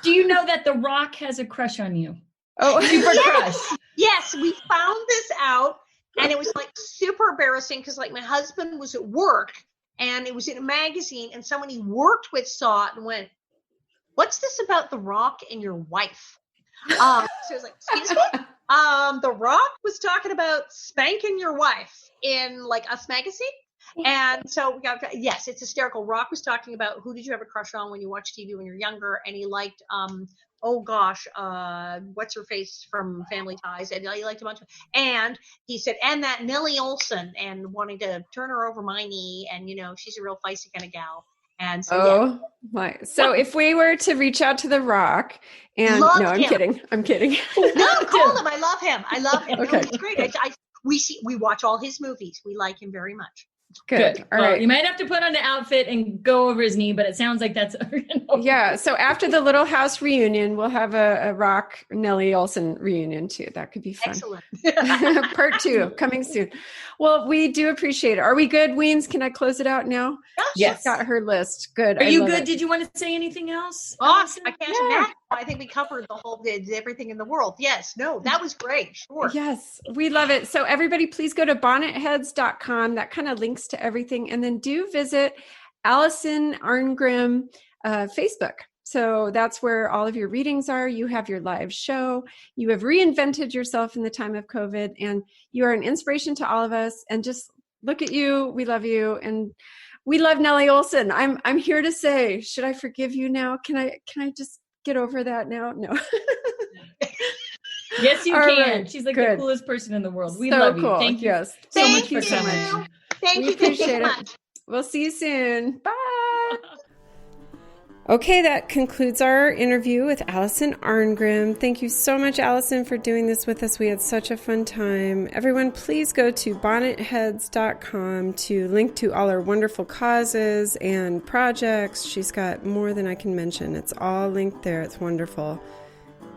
Speaker 4: Do you know that The Rock has a crush on you?
Speaker 3: Oh,
Speaker 4: Super crush.
Speaker 2: Yes, we found this out. And it was like super embarrassing because like my husband was at work and it was in a magazine and someone he worked with saw it and went, "What's this about The Rock and your wife?" So I was like, "Excuse me?" The Rock was talking about spanking your wife in like Us magazine. And so we got, yes, it's hysterical. Rock was talking about who did you have a crush on when you watched TV when you're younger, and he liked what's her face from Family Ties, and he liked a bunch of, and he said, and that Nellie Oleson, and wanting to turn her over my knee, and she's a real feisty kind of gal. And so
Speaker 3: my! So if we were to reach out to The Rock, and I'm kidding.
Speaker 2: No, call him. I love him.
Speaker 3: Okay.
Speaker 2: No, he's great. We watch all his movies. We like him very much.
Speaker 3: Good. All right.
Speaker 4: You might have to put on the outfit and go over his knee, but it sounds like that's
Speaker 3: Yeah. So after the Little House reunion, we'll have a Rock Nellie Oleson reunion too. That could be fun.
Speaker 2: Excellent.
Speaker 3: Part 2 coming soon. Well, we do appreciate it. Are we good, Weens? Can I close it out now?
Speaker 4: Yes.
Speaker 3: She's got her list. Good.
Speaker 4: Are you good? Did you want to say anything else?
Speaker 2: I can't imagine. I think we covered everything in the world. Yes. No, that was great. Sure.
Speaker 3: Yes. We love it. So everybody, please go to bonnetheads.com. That kind of links to everything. And then do visit Alison Arngrim Facebook. So that's where all of your readings are. You have your live show. You have reinvented yourself in the time of COVID, and you are an inspiration to all of us. And just look at you. We love you. And we love Nellie Oleson. I'm here to say, should I forgive you now? Can I just get over that now? No.
Speaker 4: Yes, you
Speaker 3: all
Speaker 4: can.
Speaker 3: Right.
Speaker 4: She's like
Speaker 3: Good.
Speaker 4: the coolest person in the world. We
Speaker 3: so
Speaker 4: love you.
Speaker 3: Cool.
Speaker 4: Thank you.
Speaker 3: Yes.
Speaker 4: So
Speaker 2: Thank
Speaker 4: much for
Speaker 2: you.
Speaker 4: coming.
Speaker 2: Thank you.
Speaker 3: Appreciate it. We'll see you soon. Bye. Okay, that concludes our interview with Alison Arngrim. Thank you so much, Alison, for doing this with us. We had such a fun time. Everyone, please go to bonnetheads.com to link to all our wonderful causes and projects. She's got more than I can mention. It's all linked there. It's wonderful.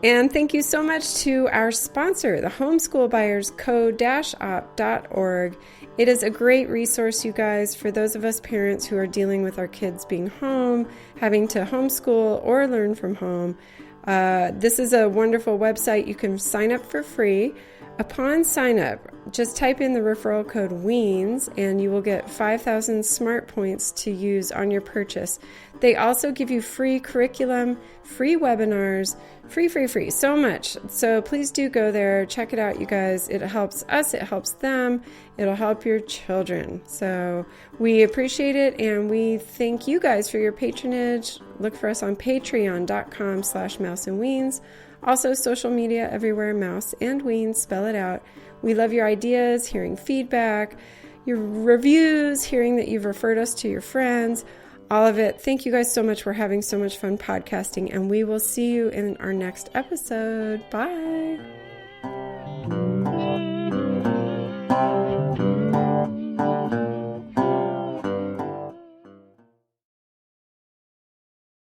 Speaker 3: And thank you so much to our sponsor, the Homeschool Buyers co-op.org. It is a great resource, you guys, for those of us parents who are dealing with our kids being home, having to homeschool or learn from home. This is a wonderful website. You can sign up for free. Upon sign up, just type in the referral code WEENS and you will get 5,000 smart points to use on your purchase. They also give you free curriculum, free webinars, free, so much. So please do go there, check it out, you guys. It helps us, it helps them, it'll help your children. So we appreciate it, and we thank you guys for your patronage. Look for us on patreon.com/mouseandweens. Also social media everywhere, Mouse and Weens, spell it out. We love your ideas, hearing feedback, your reviews, hearing that you've referred us to your friends. All of it. Thank you guys so much. We're having so much fun podcasting, and we will see you in our next episode. Bye.